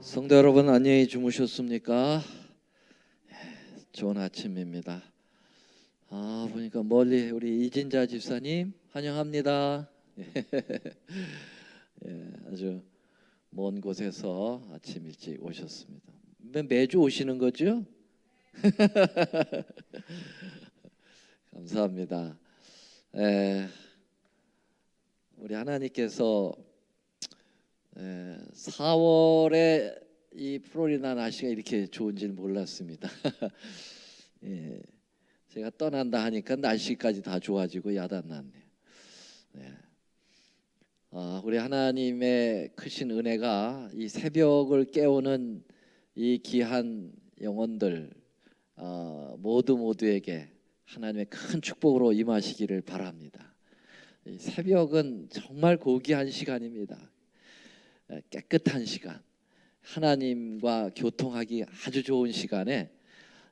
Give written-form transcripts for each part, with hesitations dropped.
성도 여러분, 안녕히 주무셨습니까? 좋은 아침입니다. 보니까 멀리 우리 이진자 집사님 환영합니다. 아주 먼 곳에서 아침 일찍 오셨습니다. 매주 오시는 거죠? 감사합니다. 우리 하나님께서 4월에 이 플로리다 날씨가 이렇게 좋은지는 몰랐습니다. 제가 떠난다 하니까 날씨까지 다 좋아지고 야단났네요. 우리 하나님의 크신 은혜가 이 새벽을 깨우는 이 귀한 영혼들 모두에게 하나님의 큰 축복으로 임하시기를 바랍니다. 이 새벽은 정말 고귀한 시간입니다. 깨끗한 시간, 하나님과 교통하기 아주 좋은 시간에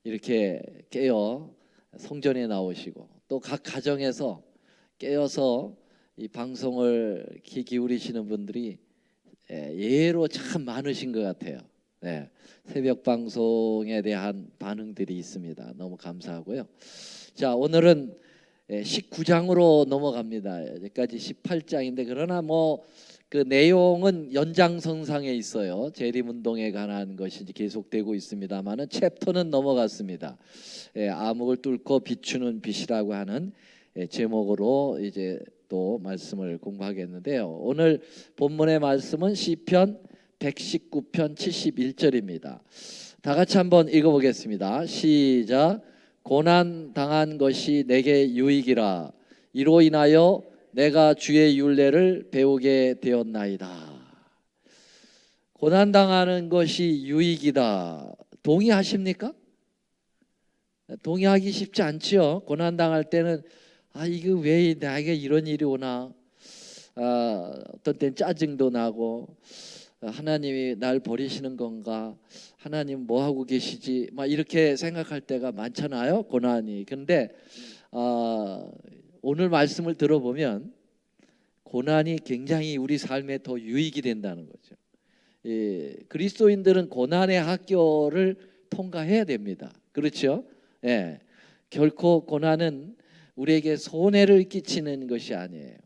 이렇게 깨어 성전에 나오시고 또 각 가정에서 깨어서 이 방송을 귀 기울이시는 분들이 예로 참 많으신 것 같아요. 새벽 방송에 대한 반응들이 있습니다. 너무 감사하고요. 자, 오늘은 19장으로 넘어갑니다. 여기까지 18장인데 그러나 그 내용은 연장선상에 있어요. 재림운동에 관한 것이 계속되고 있습니다만은 챕터는 넘어갔습니다. 암흑을 뚫고 비추는 빛이라고 하는 제목으로 이제 또 말씀을 공부하겠는데요. 오늘 본문의 말씀은 시편 119편 71절입니다. 다 같이 한번 읽어보겠습니다. 시작. 고난 당한 것이 내게 유익이라. 이로 인하여 내가 주의 율례를 배우게 되었나이다. 고난 당하는 것이 유익이다. 동의하십니까? 동의하기 쉽지 않지요. 고난 당할 때는 이거 왜 나에게 이런 일이 오나. 어떤 때는 짜증도 나고 하나님이 날 버리시는 건가? 하나님 뭐 하고 계시지? 막 이렇게 생각할 때가 많잖아요. 고난이. 그런데 오늘 말씀을 들어보면 고난이 굉장히 우리 삶에 더 유익이 된다는 거죠. 그리스도인들은 고난의 학교를 통과해야 됩니다. 그렇죠? 결코 고난은 우리에게 손해를 끼치는 것이 아니에요.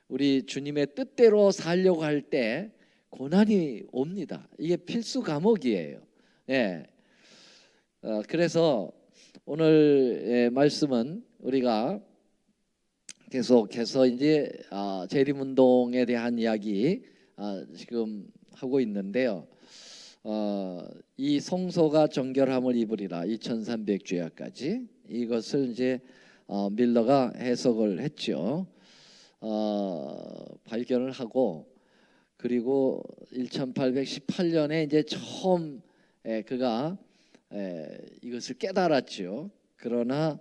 우리 주님의 뜻대로 살려고 할 때 고난이 옵니다. 이게 필수 과목이에요. 그래서 오늘 말씀은 우리가 계속해서 이제 재림운동에 대한 이야기 지금 하고 있는데요. 이 성소가 정결함을 입으리라 2300주야까지 이것을 이제 밀러가 해석을 했죠. 발견을 하고 그리고 1818년에 이제 처음 그가 이것을 깨달았죠. 그러나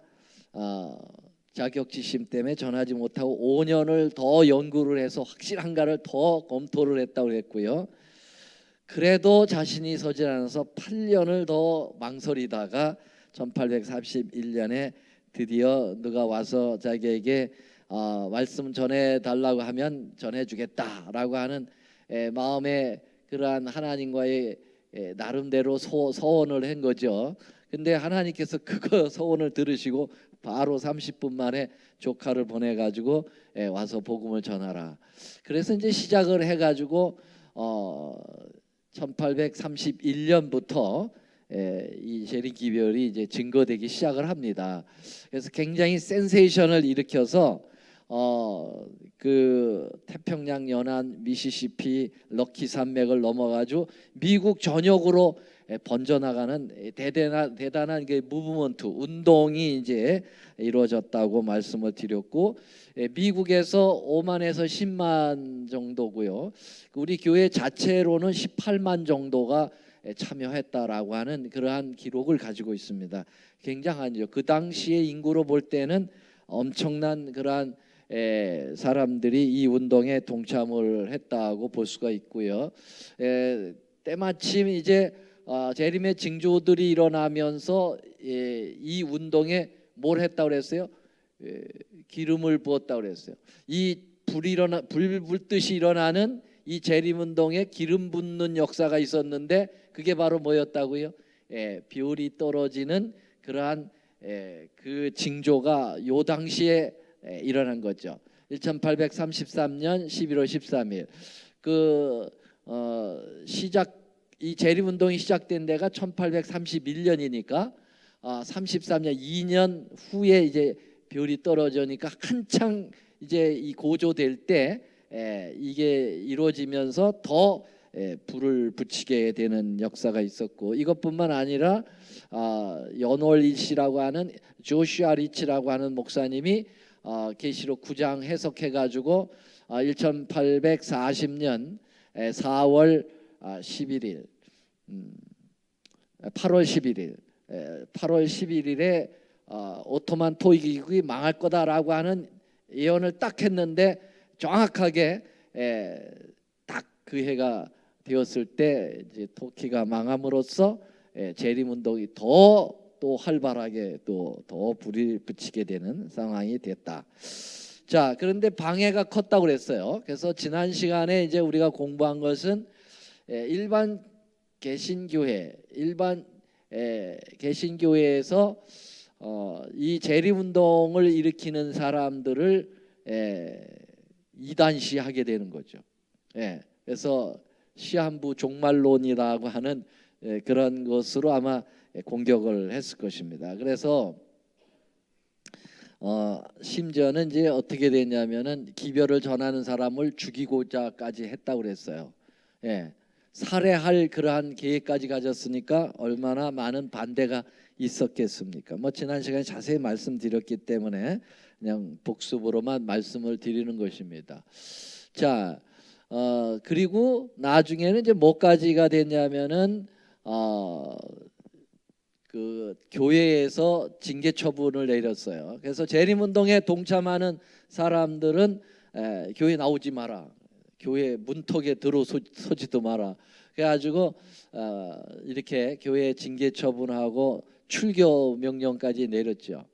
자격지심 때문에 전하지 못하고 5년을 더 연구를 해서 확실한가를 더 검토를 했다고 했고요. 그래도 자신이 서질 않아서 8년을 더 망설이다가 1841년에 드디어 누가 와서 자기에게 말씀 전해달라고 하면 전해주겠다라고 하는 마음의 그러한 하나님과의 나름대로 서원을 한 거죠. 근데 하나님께서 그거 서원을 들으시고 바로 30분 만에 조카를 보내가지고 와서 복음을 전하라. 그래서 이제 시작을 해가지고 1831년부터 이 재림기별이 이제 증거되기 시작을 합니다. 그래서 굉장히 센세이션을 일으켜서 그 태평양 연안 미시시피 럭키 산맥을 넘어가지고 미국 전역으로 번져나가는 대단한 그 무브먼트 운동이 이제 이루어졌다고 말씀을 드렸고 미국에서 5만에서 10만 정도고요. 우리 교회 자체로는 18만 정도가 참여했다라고 하는 그러한 기록을 가지고 있습니다. 굉장하죠. 그 당시의 인구로 볼 때는 엄청난 그러한 사람들이 이 운동에 동참을 했다고 볼 수가 있고요. 때마침 이제 재림의 징조들이 일어나면서 이 운동에 뭘 했다고 그랬어요? 기름을 부었다고 그랬어요. 이 불 불듯이 일어나는 이 재림운동에 기름 붓는 역사가 있었는데 그게 바로 뭐였다고요? 비율이 떨어지는 그러한 그 징조가 요 당시에 일어난 거죠. 1833년 11월 13일 이 재림운동이 시작된 데가 1831년이니까 33년 2년 후에 이제 별이 떨어지니까 한창 이제 이 고조될 때 이게 이루어지면서 더 불을 붙이게 되는 역사가 있었고, 이것뿐만 아니라 연월일시라고 하는 조슈아 리치라고 하는 목사님이 계시록 9장 해석해 가지고 1840년 4월 11일 8월 11일 8월 11일에 오토만 토기국이 망할 거다라고 하는 예언을 딱 했는데 정확하게 딱 그 해가 되었을 때 이제 터키가 망함으로써 재림운동이 더 또 활발하게 또 더 불을 붙이게 되는 상황이 됐다. 자, 그런데 방해가 컸다고 그랬어요. 그래서 지난 시간에 이제 우리가 공부한 것은 일반 개신교회에서 이 재림운동을 일으키는 사람들을 이단시하게 되는 거죠. 그래서 시한부 종말론이라고 하는 그런 것으로 아마 공격을 했을 것입니다. 그래서 심지어는 이제 어떻게 됐냐면은 기별을 전하는 사람을 죽이고자까지 했다고 그랬어요. 살해할 그러한 계획까지 가졌으니까 얼마나 많은 반대가 있었겠습니까? 뭐 지난 시간에 자세히 말씀드렸기 때문에 그냥 복습으로만 말씀을 드리는 것입니다. 자, 그리고 나중에는 이제 뭐까지가 됐냐면은 그 교회에서 징계 처분을 내렸어요. 그래서 재림운동에 동참하는 사람들은 교회 나오지 마라, 교회 문턱에 들어서지도 마라. 그래가지고 이렇게 교회 징계 처분하고 출교 명령까지 내렸죠.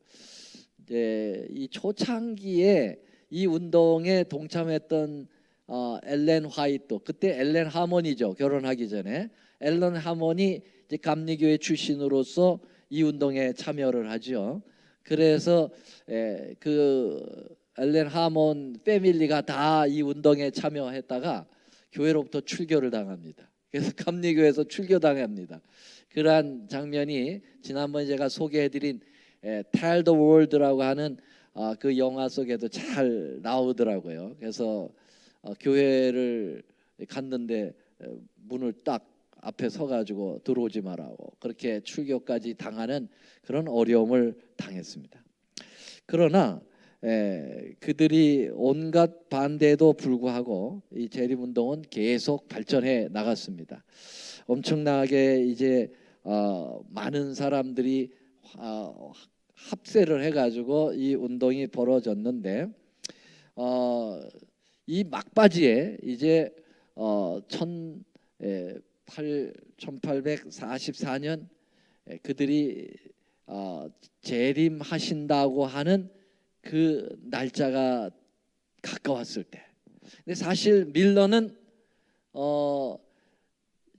이 초창기에 이 운동에 동참했던 엘렌 화이트, 그때 엘렌 하모니죠. 결혼하기 전에 엘렌 하모니 이제 감리교회 출신으로서 이 운동에 참여를 하죠. 그래서 그 엘렌 하몬 패밀리가 다 이 운동에 참여했다가 교회로부터 출교를 당합니다. 그래서 감리교회에서 출교당합니다. 그러한 장면이 지난번에 제가 소개해드린 Tell the World라고 하는 그 영화 속에도 잘 나오더라고요. 그래서 교회를 갔는데 문을 딱 앞에 서가지고 들어오지 말라고 그렇게 출교까지 당하는 그런 어려움을 당했습니다. 그러나 그들이 온갖 반대에도 불구하고 이 재림운동은 계속 발전해 나갔습니다. 엄청나게 이제 많은 사람들이 합세를 해가지고 이 운동이 벌어졌는데 이 막바지에 이제 1844년 그들이 재림하신다고 하는 그 날짜가 가까웠을 때, 근데 사실 밀러는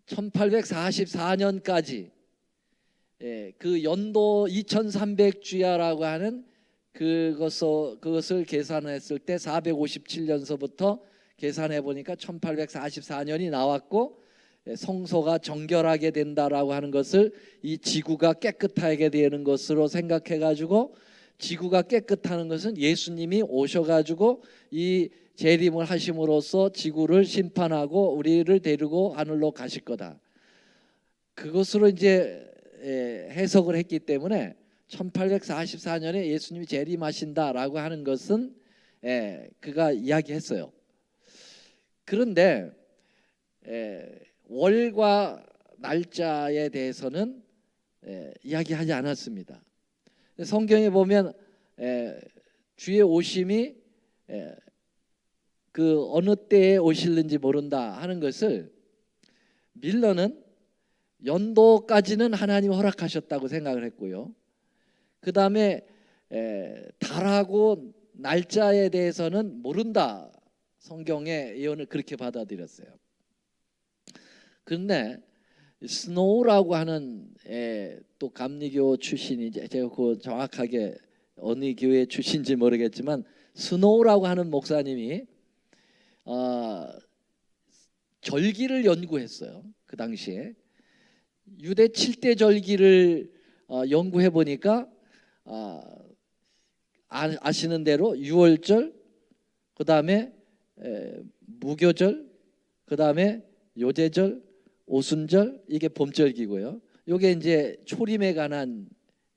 1844년까지 그 연도 2300주야라고 하는 그것을 계산했을 때 457년서부터 계산해 보니까 1844년이 나왔고, 성소가 정결하게 된다라고 하는 것을 이 지구가 깨끗하게 되는 것으로 생각해 가지고, 지구가 깨끗하는 것은 예수님이 오셔가지고 이 재림을 하심으로써 지구를 심판하고 우리를 데리고 하늘로 가실 거다, 그것으로 이제 해석을 했기 때문에 1844년에 예수님이 재림하신다라고 하는 것은 그가 이야기했어요. 그런데 월과 날짜에 대해서는 이야기하지 않았습니다. 성경에 보면 주의 오심이 그 어느 때에 오실는지 모른다 하는 것을 밀러는 연도까지는 하나님 허락하셨다고 생각을 했고요. 그 다음에 달하고 날짜에 대해서는 모른다 성경의 예언을 그렇게 받아들였어요. 그런데 스노우라고 하는 또 감리교 출신이 제가 그 정확하게 어느 교회 출신인지 모르겠지만 스노우라고 하는 목사님이 절기를 연구했어요. 그 당시에 유대 7대 절기를 연구해 보니까 아시는 대로 유월절, 그 다음에 무교절, 그 다음에 요제절, 오순절, 이게 봄절기고요. 이게 이제 초림에 관한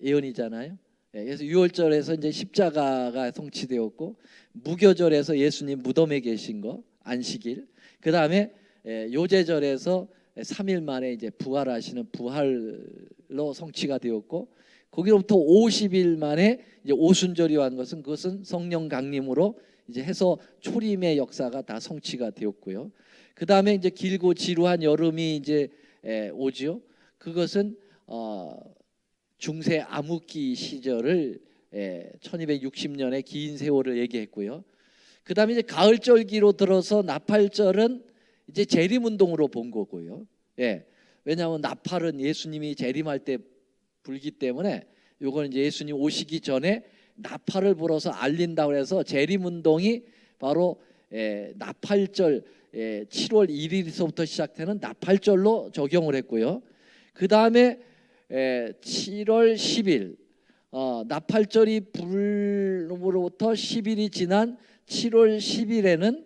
예언이잖아요. 그래서 유월절에서 이제 십자가가 성취되었고, 무교절에서 예수님 무덤에 계신 거 안식일, 그 다음에 요제절에서 3일 만에 이제 부활하시는 부활로 성취가 되었고, 거기로부터 50일 만에 이제 오순절이 왔는 것은 그것은 성령 강림으로 이제 해서 초림의 역사가 다 성취가 되었고요. 그 다음에 이제 길고 지루한 여름이 이제 오지요. 그것은 중세 암흑기 시절을 1260년의 긴 세월을 얘기했고요. 그 다음에 이제 가을절기로 들어서 나팔절은 이제 재림운동으로 본 거고요. 왜냐하면 나팔은 예수님이 재림할 때 불기 때문에 요거는 이제 예수님 오시기 전에 나팔을 불어서 알린다고 해서 재림운동이 바로 나팔절 7월 1일서부터 시작되는 나팔절로 적용을 했고요. 그 다음에 7월 10일 나팔절이 불로부터 10일이 지난 7월 10일에는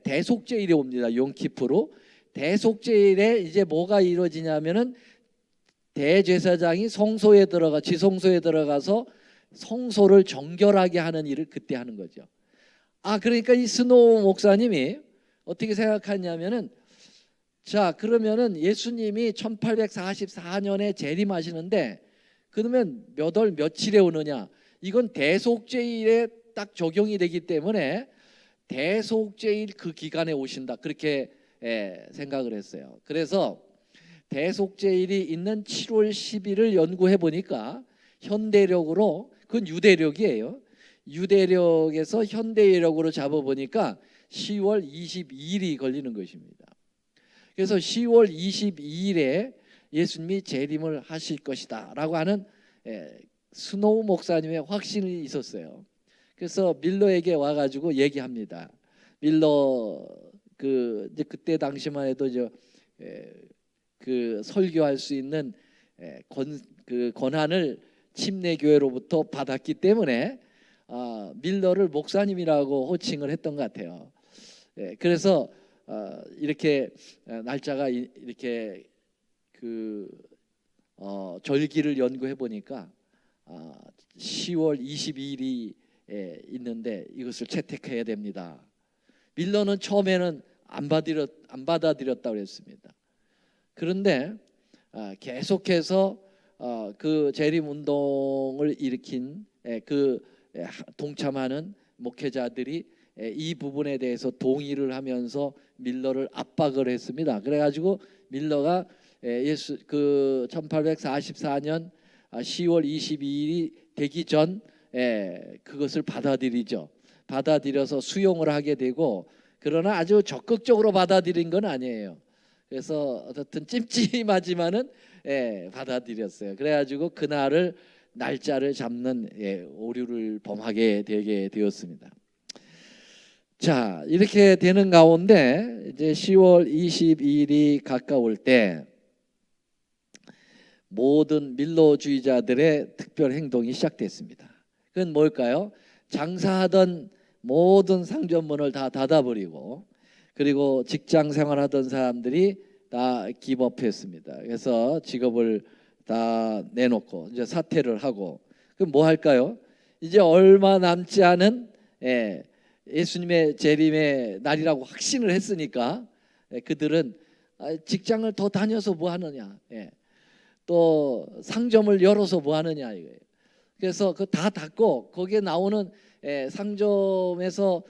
대속죄일이 옵니다. 용키프로. 대속죄일에 이제 뭐가 이루어지냐면은 대제사장이 성소에 들어가 지성소에 들어가서 성소를 정결하게 하는 일을 그때 하는 거죠. 그러니까 이 스노우 목사님이 어떻게 생각하냐면은, 자, 그러면은 예수님이 1844년에 재림하시는데 그러면 몇 월 며칠에 오느냐? 이건 대속죄일에 딱 적용이 되기 때문에 대속죄일 그 기간에 오신다, 그렇게 생각을 했어요. 그래서 대속죄일이 있는 7월 10일을 연구해 보니까 현대력으로, 그건 유대력이에요. 유대력에서 현대력으로 잡아보니까 10월 22일이 걸리는 것입니다. 그래서 10월 22일에 예수님이 재림을 하실 것이다 라고 하는 스노우 목사님의 확신이 있었어요. 그래서 밀러에게 와가지고 얘기합니다. 밀러 그때 당시만 해도 그 설교할 수 있는 그 권한을 침례교회로부터 받았기 때문에 밀러를 목사님이라고 호칭을 했던 것 같아요. 그래서 이렇게 날짜가 이렇게 절기를 연구해 보니까 10월 22일이 있는데 이것을 채택해야 됩니다. 밀러는 처음에는 안 받아들였다고 했습니다. 그런데 계속해서 그 재림 운동을 일으킨 동참하는 목회자들이 이 부분에 대해서 동의를 하면서 밀러를 압박을 했습니다. 그래가지고 밀러가 1844년 10월 22일이 되기 전 그것을 받아들여서 수용을 하게 되고, 그러나 아주 적극적으로 받아들인 건 아니에요. 그래서 어쨌든 찜찜하지만은 받아들였어요. 그래가지고 그날을 날짜를 잡는 오류를 범하게 되게 되었습니다. 자, 이렇게 되는 가운데 이제 10월 22일이 가까울 때 모든 밀러주의자들의 특별 행동이 시작됐습니다. 그건 뭘까요? 장사하던 모든 상점문을 다 닫아버리고, 그리고 직장 생활하던 사람들이 다 기업했습니다. 그래서 직업을 다 내놓고 이제 사퇴를 하고, 그럼 뭐 할까요? 이제 얼마 남지 않은 예수님의 재림의 날이라고 확신을 했으니까 그들은 직장을 더 다녀서 뭐 하느냐, 또 상점을 열어서 뭐 하느냐 이거예요. 그래서 그 다 닫고 거기에 나오는 상점에서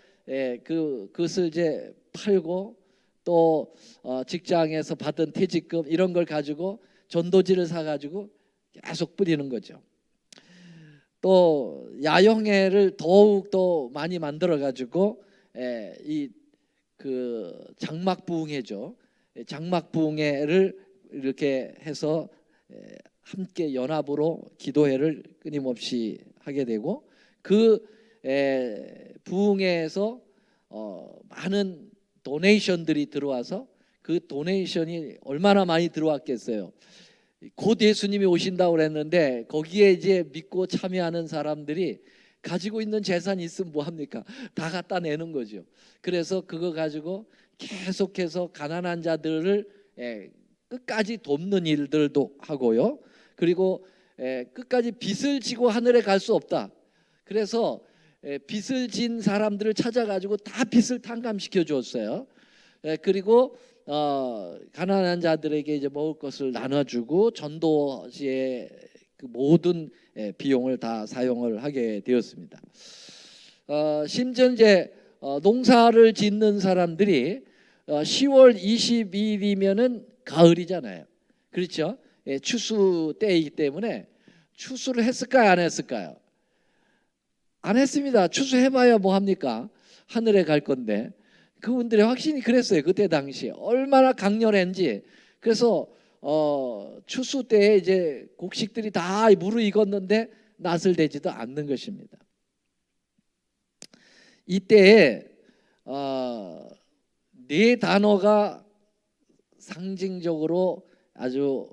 그것을 이제 팔고, 또 직장에서 받은 퇴직금 이런 걸 가지고 전도지를 사가지고 계속 뿌리는 거죠. 또 야영회를 더욱 더 많이 만들어 가지고 이 그 장막부흥회죠. 장막부흥회를 이렇게 해서 함께 연합으로 기도회를 끊임없이 하게 되고 그 부흥회에서 많은 도네이션들이 들어와서 그 도네이션이 얼마나 많이 들어왔겠어요. 곧 예수님이 오신다고 그랬는데 거기에 이제 믿고 참여하는 사람들이 가지고 있는 재산이 있으면 뭐 합니까? 다 갖다 내는 거죠. 그래서 그거 가지고 계속해서 가난한 자들을 끝까지 돕는 일들도 하고요. 그리고 끝까지 빚을 지고 하늘에 갈 수 없다. 그래서 빚을 진 사람들을 찾아가지고 다 빚을 탕감시켜 주었어요. 그리고 가난한 자들에게 이제 먹을 것을 나눠주고 전도지의 그 모든 비용을 다 사용을 하게 되었습니다. 심지어 이제 농사를 짓는 사람들이 10월 22일이면은 가을이잖아요. 그렇죠? 추수 때이기 때문에 추수를 했을까요, 안 했을까요? 안 했습니다. 추수해봐야 뭐 합니까? 하늘에 갈 건데. 그분들의 확신이 그랬어요. 그때 당시에 얼마나 강렬했는지. 그래서 추수 때에 이제 곡식들이 다 무르익었는데 낫을 대지도 않는 것입니다. 이때에 네 단어가 상징적으로 아주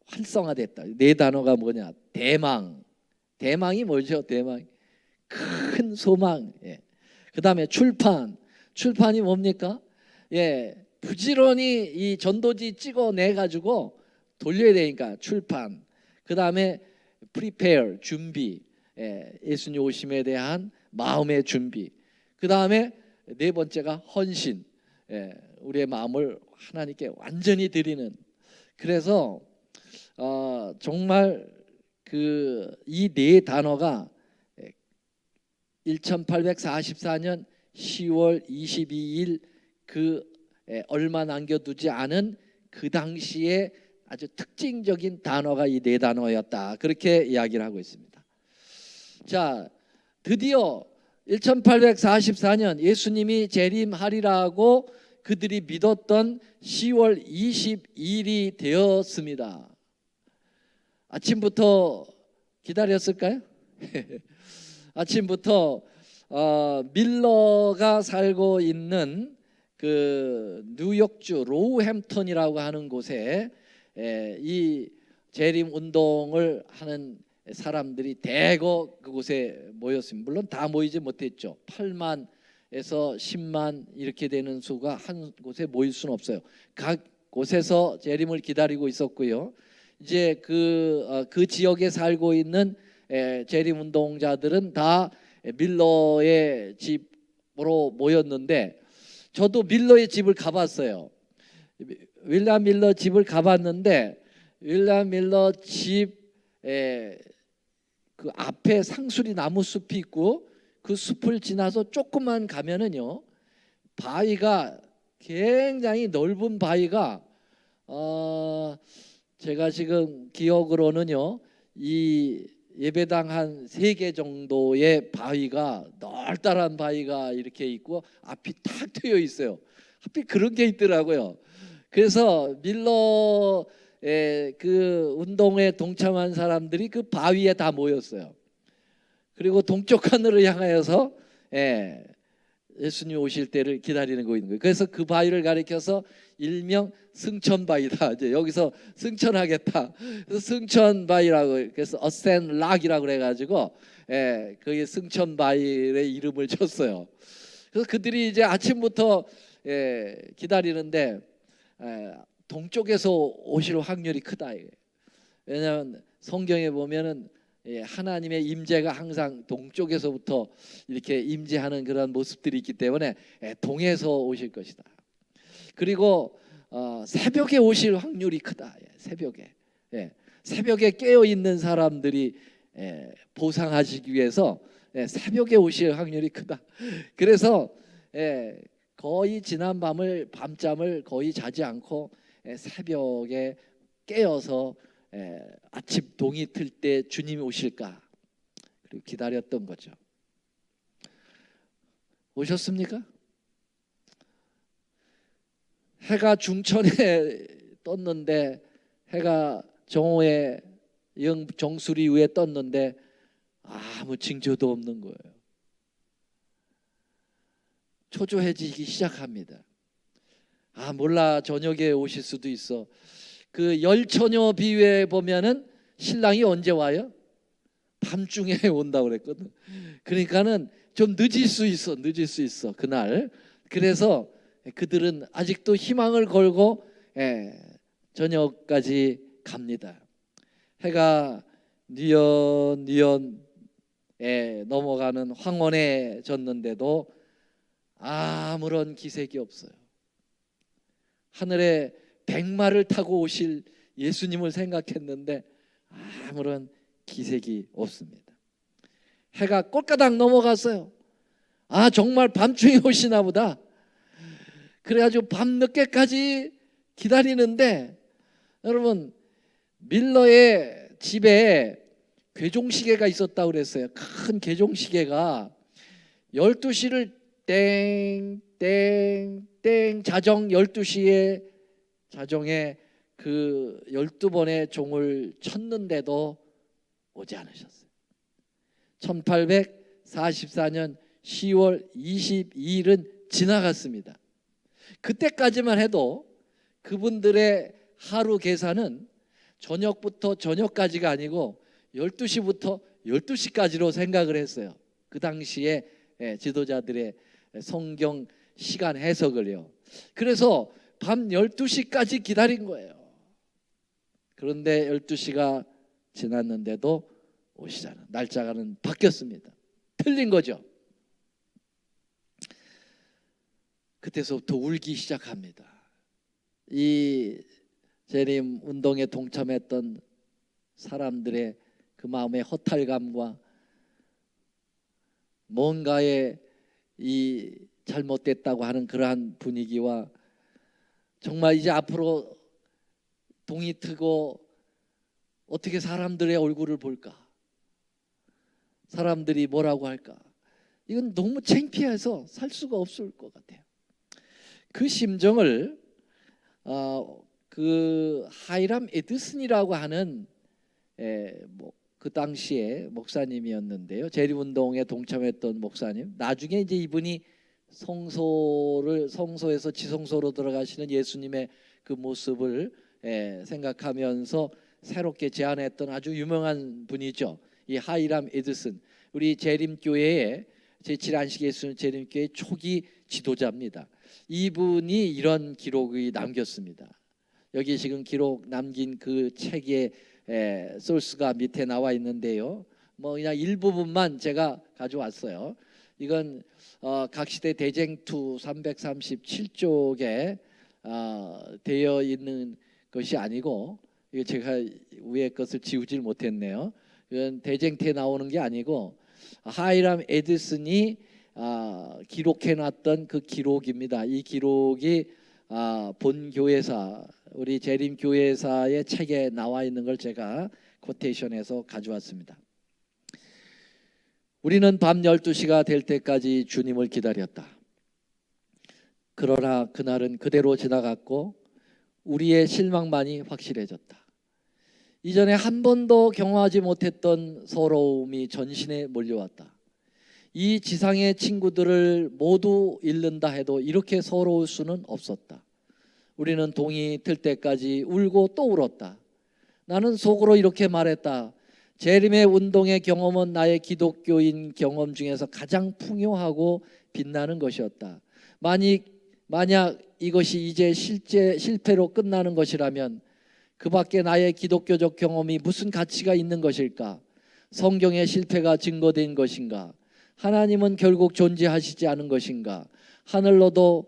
활성화됐다. 네 단어가 뭐냐? 대망. 대망이 뭐죠? 대망. 큰 소망. 그 다음에 출판. 출판이 뭡니까? 부지런히 이 전도지 찍어내 가지고 돌려야 되니까 출판. 그 다음에 prepare, 준비. 예수님 오심에 대한 마음의 준비. 그 다음에 네 번째가 헌신. 우리의 마음을 하나님께 완전히 드리는. 그래서 정말 그 이 네 단어가 1844년 10월 22일 그 얼마 남겨두지 않은 그 당시에 아주 특징적인 단어가 이 네 단어였다. 그렇게 이야기를 하고 있습니다. 자, 드디어 1844년 예수님이 재림하리라고 그들이 믿었던 10월 22일이 되었습니다. 아침부터 기다렸을까요? 아침부터 밀러가 살고 있는 그 뉴욕주 로우햄턴이라고 하는 곳에 이 재림 운동을 하는 사람들이 대거 그곳에 모였습니다. 물론 다 모이지 못했죠. 8만에서 10만 이렇게 되는 수가 한 곳에 모일 수는 없어요. 각 곳에서 재림을 기다리고 있었고요. 이제 그 지역에 살고 있는 재림 운동자들은 다 밀러의 집으로 모였는데 저도 밀러의 집을 가봤어요. 윌리엄 밀러 집을 가봤는데 윌리엄 밀러 집 그 앞에 상수리 나무 숲이 있고 그 숲을 지나서 조금만 가면은요 바위가 굉장히 넓은 바위가 제가 지금 기억으로는요 이 예배당 한 3개 정도의 바위가 널따란 바위가 이렇게 있고 앞이 탁 트여 있어요. 하필 그런 게 있더라고요. 그래서 밀러의 그 운동에 동참한 사람들이 그 바위에 다 모였어요. 그리고 동쪽 하늘을 향하여서 예수님 오실 때를 기다리는 거예요. 그래서 그 바위를 가리켜서 일명 승천바위다. 이제 여기서 승천하겠다. 그래서 승천바위라고 그래서 어센 락이라고 그래가지고 거기 승천바위의 이름을 줬어요. 그래서 그들이 이제 아침부터 기다리는데 동쪽에서 오실 확률이 크다. 왜냐하면 성경에 보면은 하나님의 임재가 항상 동쪽에서부터 이렇게 임재하는 그런 모습들이 있기 때문에 동에서 오실 것이다. 그리고 새벽에 오실 확률이 크다. 새벽에 깨어 있는 사람들이 보상하시기 위해서 새벽에 오실 확률이 크다. 그래서 거의 지난 밤잠을 거의 자지 않고 새벽에 깨어서 아침 동이 틀 때 주님이 오실까 그리고 기다렸던 거죠. 오셨습니까? 해가 중천에 떴는데, 해가 정오에 정수리 위에 떴는데 아무 징조도 없는 거예요. 초조해지기 시작합니다. 몰라, 저녁에 오실 수도 있어. 그 열처녀 비유에 보면은 신랑이 언제 와요? 밤중에 온다고 그랬거든. 그러니까는 좀 늦을 수 있어 그날. 그래서 그들은 아직도 희망을 걸고 저녁까지 갑니다. 해가 뉘엿뉘엿 넘어가는 황혼해졌는데도 아무런 기색이 없어요. 하늘에 백마를 타고 오실 예수님을 생각했는데 아무런 기색이 없습니다. 해가 꼴까닥 넘어갔어요. 정말 밤중에 오시나 보다. 그래가지고 밤늦게까지 기다리는데, 여러분, 밀러의 집에 괴종시계가 있었다고 그랬어요. 큰 괴종시계가 12시를 땡땡땡 자정 12시에 자정에 그 12번의 종을 쳤는데도 오지 않으셨어요. 1844년 10월 22일은 지나갔습니다. 그때까지만 해도 그분들의 하루 계산은 저녁부터 저녁까지가 아니고 12시부터 12시까지로 생각을 했어요. 그 당시에 지도자들의 성경 시간 해석을요. 그래서 밤 12시까지 기다린 거예요. 그런데 12시가 지났는데도 오시잖아요. 날짜가는 바뀌었습니다. 틀린 거죠. 그때서부터 울기 시작합니다. 이 재림 운동에 동참했던 사람들의 그 마음의 허탈감과 뭔가에 이 잘못됐다고 하는 그러한 분위기와 정말 이제 앞으로 동이 트고 어떻게 사람들의 얼굴을 볼까? 사람들이 뭐라고 할까? 이건 너무 창피해서 살 수가 없을 것 같아요. 그 심정을 그 하이람 에드슨이라고 하는 그 당시에 목사님이었는데요. 재림운동에 동참했던 목사님. 나중에 이제 이분이 성소에서 지성소로 들어가시는 예수님의 그 모습을 생각하면서 새롭게 제안했던 아주 유명한 분이죠. 이 하이람 에드슨. 우리 재림교회의 제7안식 예수님 재림교회 초기 지도자입니다. 이분이 이런 기록을 남겼습니다. 여기 지금 기록 남긴 그 책의 소스가 밑에 나와 있는데요. 그냥 일부분만 제가 가져왔어요. 이건 각시대 대쟁투 337쪽에 되어 있는 것이 아니고, 이거 제가 위에 것을 지우질 못했네요. 이건 대쟁투에 나오는 게 아니고 하이람 에드슨이 기록해놨던 그 기록입니다. 이 기록이 본 교회사, 우리 재림 교회사의 책에 나와 있는 걸 제가 코테이션해서 가져왔습니다. 우리는 밤 12시가 될 때까지 주님을 기다렸다. 그러나 그날은 그대로 지나갔고 우리의 실망만이 확실해졌다. 이전에 한 번도 경험하지 못했던 서러움이 전신에 몰려왔다. 이 지상의 친구들을 모두 잃는다 해도 이렇게 서러울 수는 없었다. 우리는 동이 틀 때까지 울고 또 울었다. 나는 속으로 이렇게 말했다. 재림의 운동의 경험은 나의 기독교인 경험 중에서 가장 풍요하고 빛나는 것이었다. 만약 이것이 이제 실패로 끝나는 것이라면 그 밖에 나의 기독교적 경험이 무슨 가치가 있는 것일까? 성경의 실패가 증거된 것인가? 하나님은 결국 존재하시지 않은 것인가? 하늘도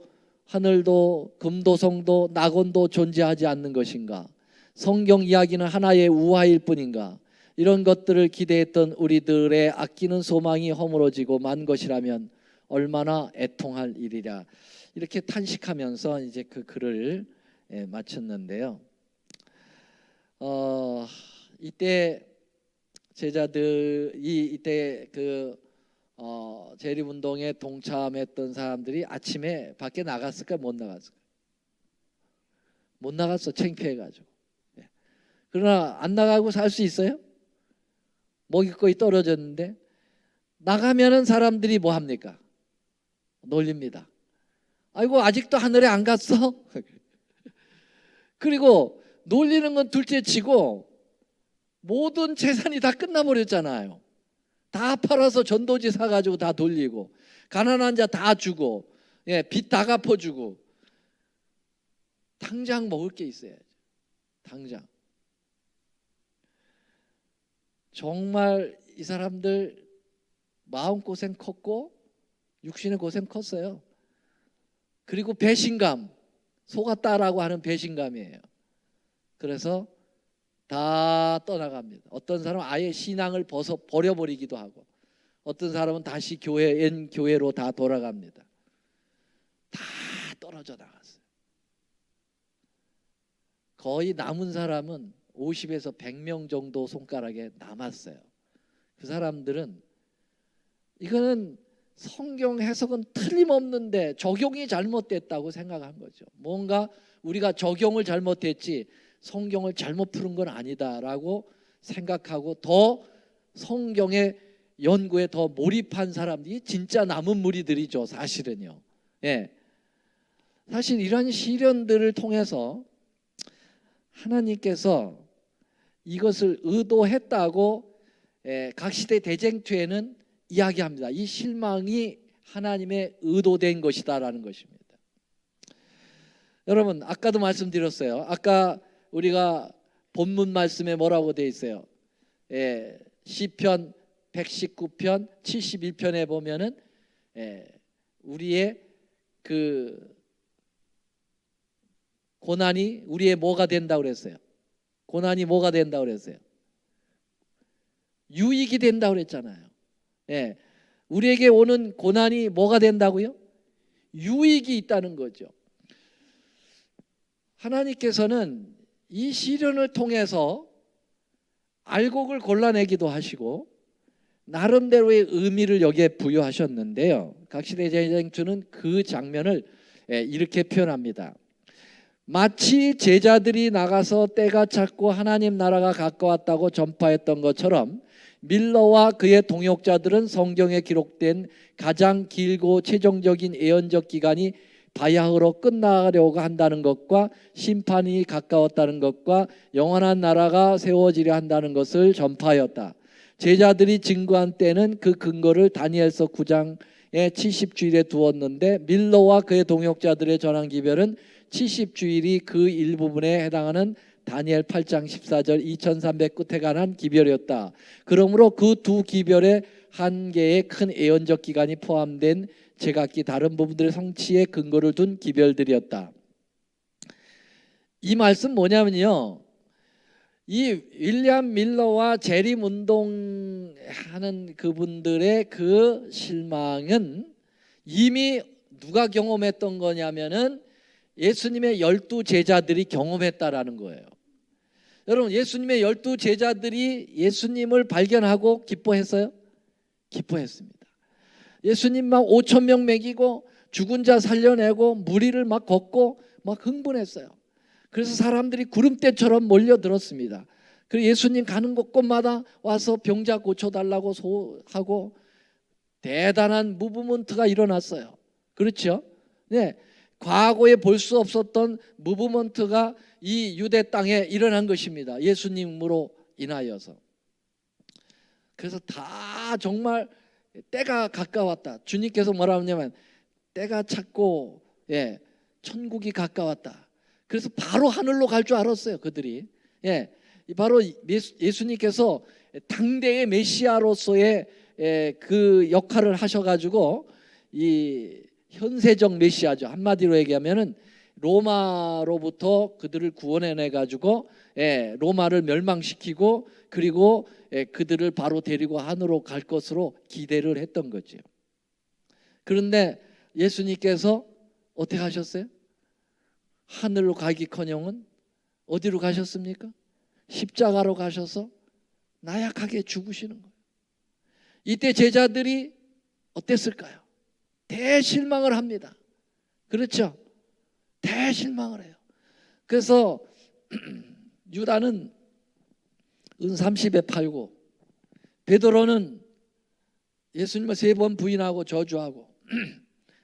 금도성도 낙원도 존재하지 않는 것인가? 성경 이야기는 하나의 우화일 뿐인가? 이런 것들을 기대했던 우리들의 아끼는 소망이 허물어지고 만 것이라면 얼마나 애통할 일이랴. 이렇게 탄식하면서 이제 그 글을 마쳤는데요. 이때 제자들이 이때 재림운동에 동참했던 사람들이 아침에 밖에 나갔을까 못 나갔을까? 못 나갔어. 창피해가지고. 예. 그러나 안 나가고 살 수 있어요? 먹잇거리 떨어졌는데 나가면은 사람들이 뭐 합니까? 놀립니다. 아이고 아직도 하늘에 안 갔어? 그리고 놀리는 건 둘째치고 모든 재산이 다 끝나버렸잖아요. 다 팔아서 전도지 사가지고 다 돌리고 가난한 자 다 주고 예, 빚 다 갚아주고 당장 먹을 게 있어야죠. 당장. 정말 이 사람들 마음고생 컸고 육신의 고생 컸어요. 그리고 배신감, 속았다라고 하는 배신감이에요. 그래서 다 떠나갑니다. 어떤 사람은 아예 신앙을 버려버리기도 하고 어떤 사람은 다시 옛 교회로 다 돌아갑니다. 다 떨어져 나갔어요. 거의 남은 사람은 50에서 100명 정도 손가락에 남았어요. 그 사람들은 이거는 성경 해석은 틀림없는데 적용이 잘못됐다고 생각한 거죠. 뭔가 우리가 적용을 잘못했지 성경을 잘못 푸는 건 아니다라고 생각하고 더 성경의 연구에 더 몰입한 사람들이 진짜 남은 무리들이죠. 사실은요. 예. 사실 이런 시련들을 통해서 하나님께서 이것을 의도했다고 각 시대 대쟁투에는 이야기합니다. 이 실망이 하나님의 의도된 것이다라는 것입니다. 여러분 아까도 말씀드렸어요. 아까 우리가 본문 말씀에 뭐라고 되어 있어요? 시편 119편 71편에 보면은 우리의 그 고난이 우리의 뭐가 된다고 그랬어요? 고난이 뭐가 된다고 그랬어요? 유익이 된다고 그랬잖아요. 예. 우리에게 오는 고난이 뭐가 된다고요? 유익이 있다는 거죠. 하나님께서는 이 시련을 통해서 알곡을 골라내기도 하시고 나름대로의 의미를 여기에 부여하셨는데요. 각시대 대쟁투는 그 장면을 이렇게 표현합니다. 마치 제자들이 나가서 때가 찼고 하나님 나라가 가까웠다고 전파했던 것처럼 밀러와 그의 동역자들은 성경에 기록된 가장 길고 최종적인 예언적 기간이 바야흐로 끝나려고 한다는 것과 심판이 가까웠다는 것과 영원한 나라가 세워지려 한다는 것을 전파하였다. 제자들이 증거한 때는 그 근거를 다니엘서 9장의 70주일에 두었는데 밀러와 그의 동역자들의 전한 기별은 70주일이 그 일부분에 해당하는 다니엘 8장 14절 2300 끝에 관한 기별이었다. 그러므로 그 두 기별에 한 개의 큰 예언적 기간이 포함된 제각기 다른 부분들의 성취에 근거를 둔 기별들이었다. 이 말씀 뭐냐면요. 이 윌리엄 밀러와 재림 운동하는 그분들의 그 실망은 이미 누가 경험했던 거냐면은 예수님의 12 제자들이 경험했다라는 거예요. 여러분 예수님의 12 제자들이 예수님을 발견하고 기뻐했어요? 기뻐했습니다. 예수님 막 5,000명 먹이고 죽은 자 살려내고 무리를 막 걷고 막 흥분했어요. 그래서 사람들이 구름대처럼 몰려들었습니다. 그리고 예수님 가는 곳곳마다 와서 병자 고쳐달라고 하고 대단한 무브먼트가 일어났어요. 그렇죠? 네, 과거에 볼 수 없었던 무브먼트가 이 유대 땅에 일어난 것입니다. 예수님으로 인하여서. 그래서 다 정말 때가 가까웠다. 주님께서 뭐라 하냐면 때가 찼고 천국이 가까웠다. 그래서 바로 하늘로 갈 줄 알았어요. 그들이. 바로 예수님께서 당대의 메시아로서의 그 역할을 하셔가지고 이 현세적 메시아죠. 한마디로 얘기하면은 로마로부터 그들을 구원해내 가지고 로마를 멸망시키고 그리고 그들을 바로 데리고 하늘로 갈 것으로 기대를 했던 거죠. 그런데 예수님께서 어떻게 하셨어요? 하늘로 가기커녕은 어디로 가셨습니까? 십자가로 가셔서 나약하게 죽으시는 거예요. 이때 제자들이 어땠을까요? 대실망을 합니다. 그렇죠? 대실망을 해요. 그래서 유다는 은 30에 팔고 베드로는 예수님을 3번 부인하고 저주하고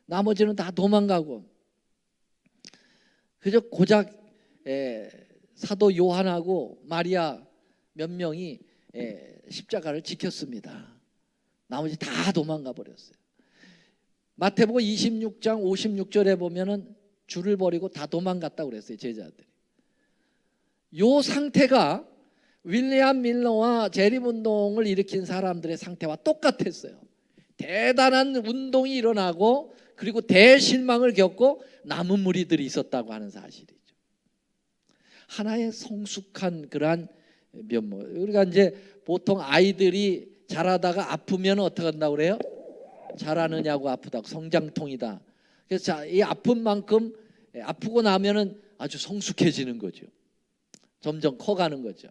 나머지는 다 도망가고 그저 고작 사도 요한하고 마리아 몇 명이 십자가를 지켰습니다. 나머지 다 도망가 버렸어요. 마태복음 26장 56절에 보면은 줄을 버리고 다 도망갔다고 그랬어요. 제자들이. 요 상태가 윌리엄 밀러와 재림운동을 일으킨 사람들의 상태와 똑같았어요. 대단한 운동이 일어나고 그리고 대실망을 겪고 남은 무리들이 있었다고 하는 사실이죠. 하나의 성숙한 그러한 면모. 우리가 이제 보통 아이들이 자라다가 아프면 어떻게 한다고 그래요? 자라느냐고 아프다고, 성장통이다. 그래서 이 아픈 만큼 아프고 나면은 아주 성숙해지는 거죠. 점점 커가는 거죠.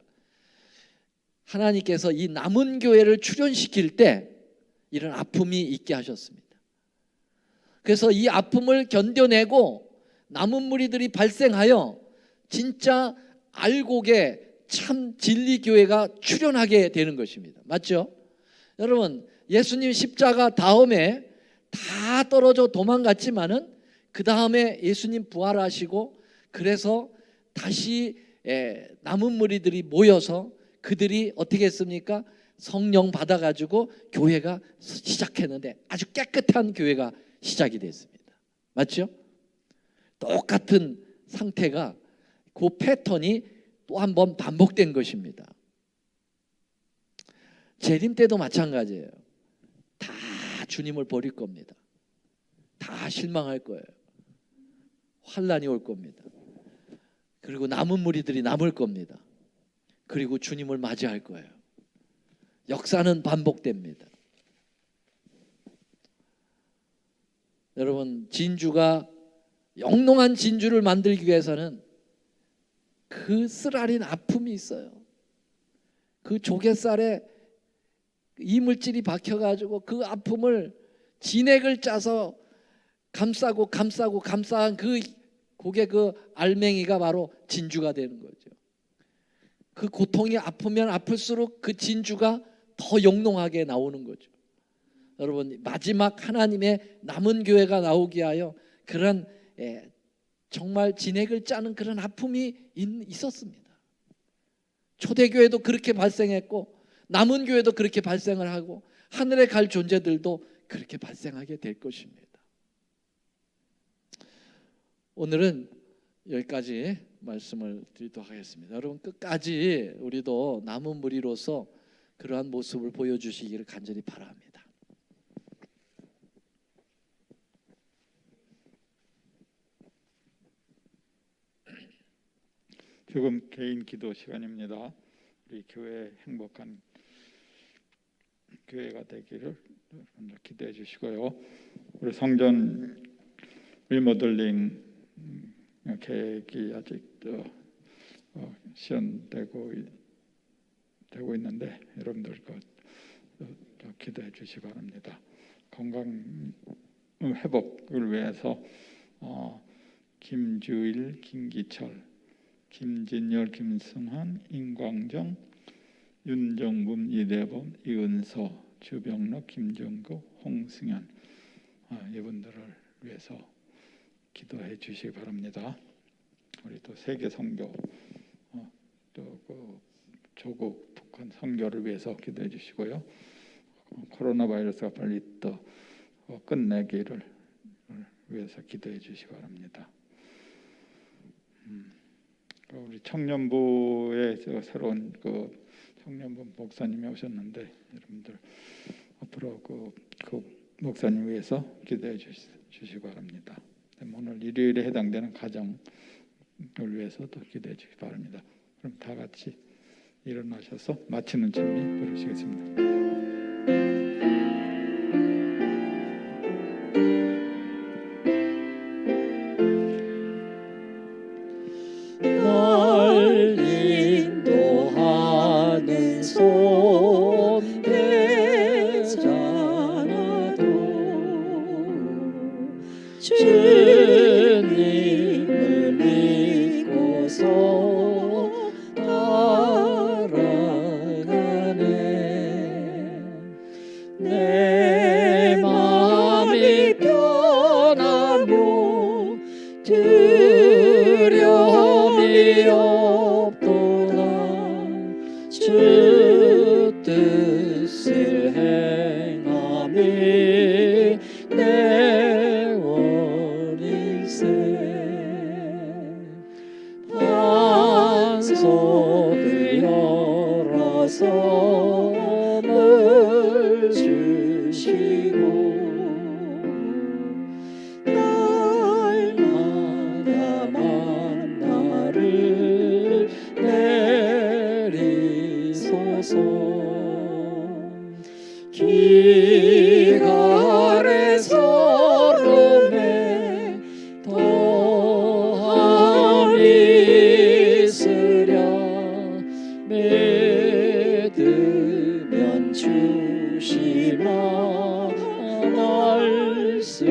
하나님께서 이 남은 교회를 출현시킬 때 이런 아픔이 있게 하셨습니다. 그래서 이 아픔을 견뎌내고 남은 무리들이 발생하여 진짜 알곡의 참 진리 교회가 출현하게 되는 것입니다. 맞죠? 여러분, 예수님 십자가 다음에 다 떨어져 도망갔지만은 그 다음에 예수님 부활하시고 그래서 다시 남은 무리들이 모여서 그들이 어떻게 했습니까? 성령 받아가지고 교회가 시작했는데 아주 깨끗한 교회가 시작이 됐습니다. 맞죠? 똑같은 상태가 그 패턴이 또 한 번 반복된 것입니다. 재림 때도 마찬가지예요. 다 주님을 버릴 겁니다. 다 실망할 거예요. 환난이 올 겁니다. 그리고 남은 무리들이 남을 겁니다. 그리고 주님을 맞이할 거예요. 역사는 반복됩니다. 여러분, 진주가 영롱한 진주를 만들기 위해서는 그 쓰라린 아픔이 있어요. 그 조갯살에 이물질이 박혀가지고 그 아픔을 진액을 짜서 감싸고 감싸한 그 고개 그 알맹이가 바로 진주가 되는 거죠. 그 고통이 아프면 아플수록 그 진주가 더 영롱하게 나오는 거죠. 여러분, 마지막 하나님의 남은 교회가 나오게 하여 그런 정말 진액을 짜는 그런 아픔이 있었습니다. 초대교회도 그렇게 발생했고 남은 교회도 그렇게 발생을 하고 하늘에 갈 존재들도 그렇게 발생하게 될 것입니다. 오늘은 여기까지 말씀을 드리도록 하겠습니다. 여러분, 끝까지 우리도 남은 무리로서 그러한 모습을 보여주시기를 간절히 바랍니다. 지금 개인 기도 시간입니다. 우리 교회 행복한 교회가 되기를 기대해 주시고요. 우리 성전 리모델링 계획이 아직도 시연되고 있는데 여러분들 기대해 주시기 바랍니다. 건강 회복을 위해서 김주일, 김기철, 김진열, 김승환, 임광정, 윤정범, 이대범, 이은서, 주병록, 김정구, 홍승현 이분들을 위해서 기도해 주시기 바랍니다. 우리 또 세계 선교 또 그 조국 북한 선교를 위해서 기도해 주시고요. 코로나 바이러스가 빨리 또 끝내기를 위해서 기도해 주시기 바랍니다. 우리 청년부의 새로운 그 청년부 목사님이 오셨는데 여러분들 앞으로 그 목사님 위해서 기도해 주시기 바랍니다. 오늘 일요일에 해당되는 가정을 위해서도 기도해 주시기 바랍니다. 그럼 다 같이 일어나셔서 마치는 준비 부르시겠습니다. 주님을 믿고 주 뜻을 행함이 내 원일세. 반석을 열어서 을 주시고 날마다 만나를 내리소서. 길 아래 서름에 더함이 있으랴. 믿으면 주시마 말씀했네.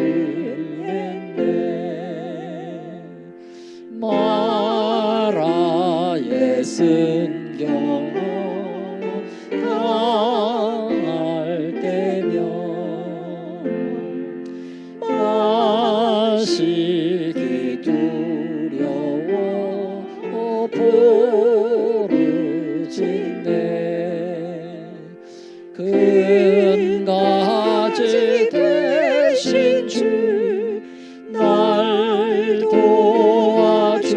마라의 순경 당할 때면 마시기 두려워 부르짖네. 큰 가지 되신 주 날 도와주실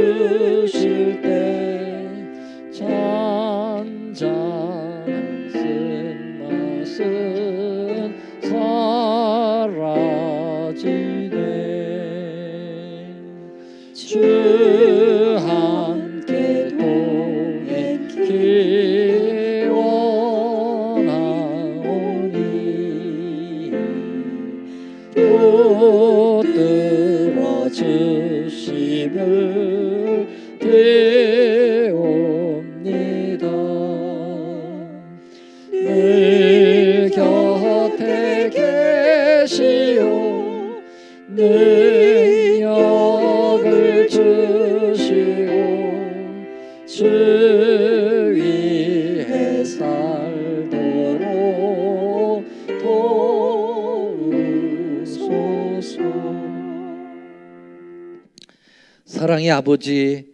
때 잔잔한 쓴맛은 사라지네. 주 함께 동행길 원하오니 붙들어 주심을 배웁니다. 늘 곁에 계시오 능력을 주시고 주 위에 살도록 도우소서. 사랑의 아버지,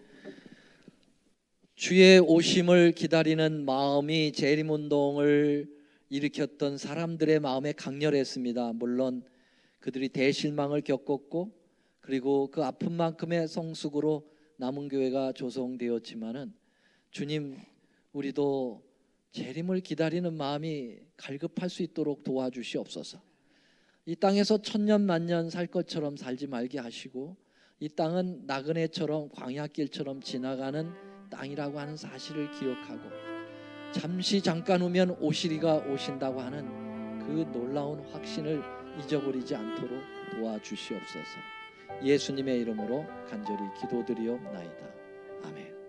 주의 오심을 기다리는 마음이 재림운동을 일으켰던 사람들의 마음에 강렬했습니다. 물론 그들이 대실망을 겪었고 그리고 그 아픈 만큼의 성숙으로 남은 교회가 조성되었지만은 주님, 우리도 재림을 기다리는 마음이 갈급할 수 있도록 도와주시옵소서. 이 땅에서 천년 만년 살 것처럼 살지 말게 하시고 이 땅은 나그네처럼 광야길처럼 지나가는 땅이라고 하는 사실을 기억하고 잠시 잠깐 후면 오시리가 오신다고 하는 그 놀라운 확신을 잊어버리지 않도록 도와주시옵소서. 예수님의 이름으로 간절히 기도드리옵나이다. 아멘.